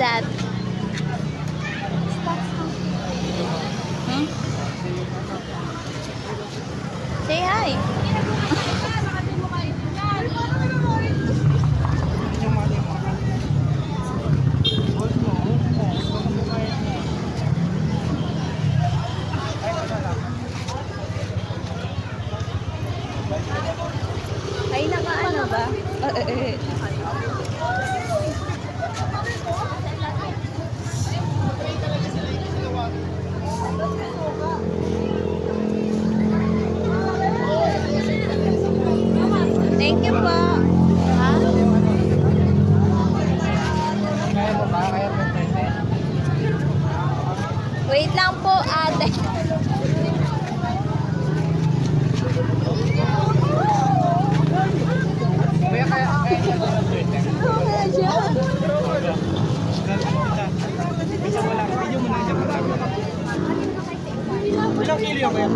that? Hmm? Say hi. Ay, nakaano ba? Thank you po. Ha? Kaya mo ba? Kaya mo ba? Wait lang po, ate. Kuya, kaya niya ba ng birthday? Bisa mo lang. Medyo mo lang siya pala. Ilang kilo yung kaya?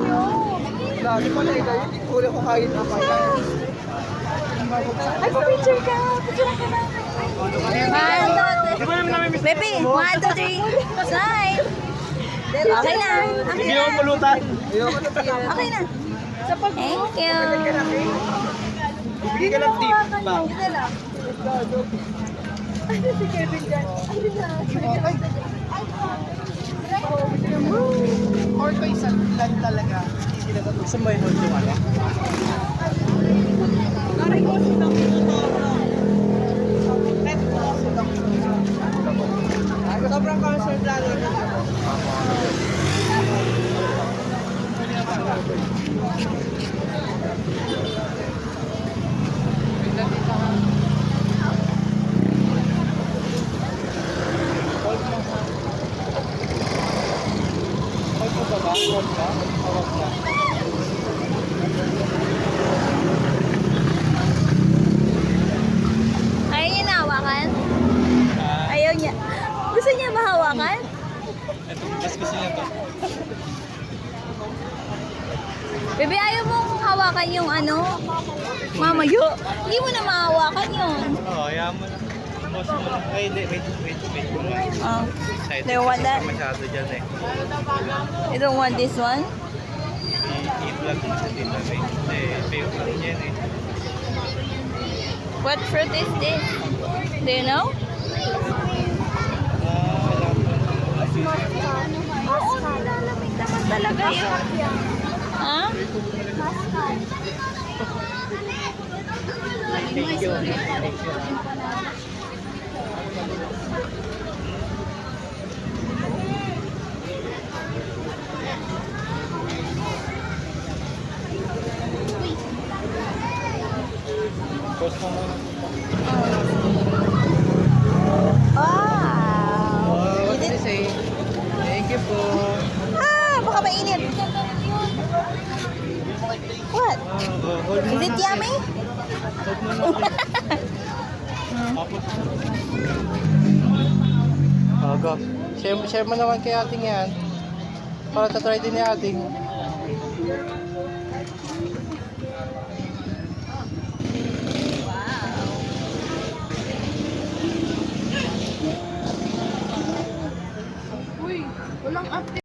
Lagi pala ito. Hindi ko ko kahit apa. Ay, pa-picture ka. Picture ka na. 1, 2, 3. Baby, 1, 2, 3. Smile. Okay na. Hindi ako pulutan. Okay na. Thank you. Bigay ka lang tip ba? Si Kevin dyan. Or ko isa lang talaga. Gusto mo i-hold yung ano? Sobrang concert lalo. Ayaw niya nahawakan? Ayaw niya. Gusto niya mahawakan? Ito, mas gusto niya to. Baby, ayaw mong hawakan yung ano? Mamayo. Hindi mo na mahawakan yun. Oo, kaya mo na. Boss mo na. Ay, hindi. Wait. Oh. Excited They want kasi that? masyado dyan eh. You don't want this one? I-vlog mo sa dito. Hindi, favorite niya eh. What fruit is this? Do you know? Alam mo. Oo, nilalamig naman talaga yun. Ha? Thank you. Thank you. Post mo muna. Wow! What did you say? Thank you po. Ah, baka mainit. What? Hold mo Is it na, yummy? Hold mo na. Tapos. Oh, go. Share mo naman kay ating yan. Para tatry din ni ating. Uy, walang update.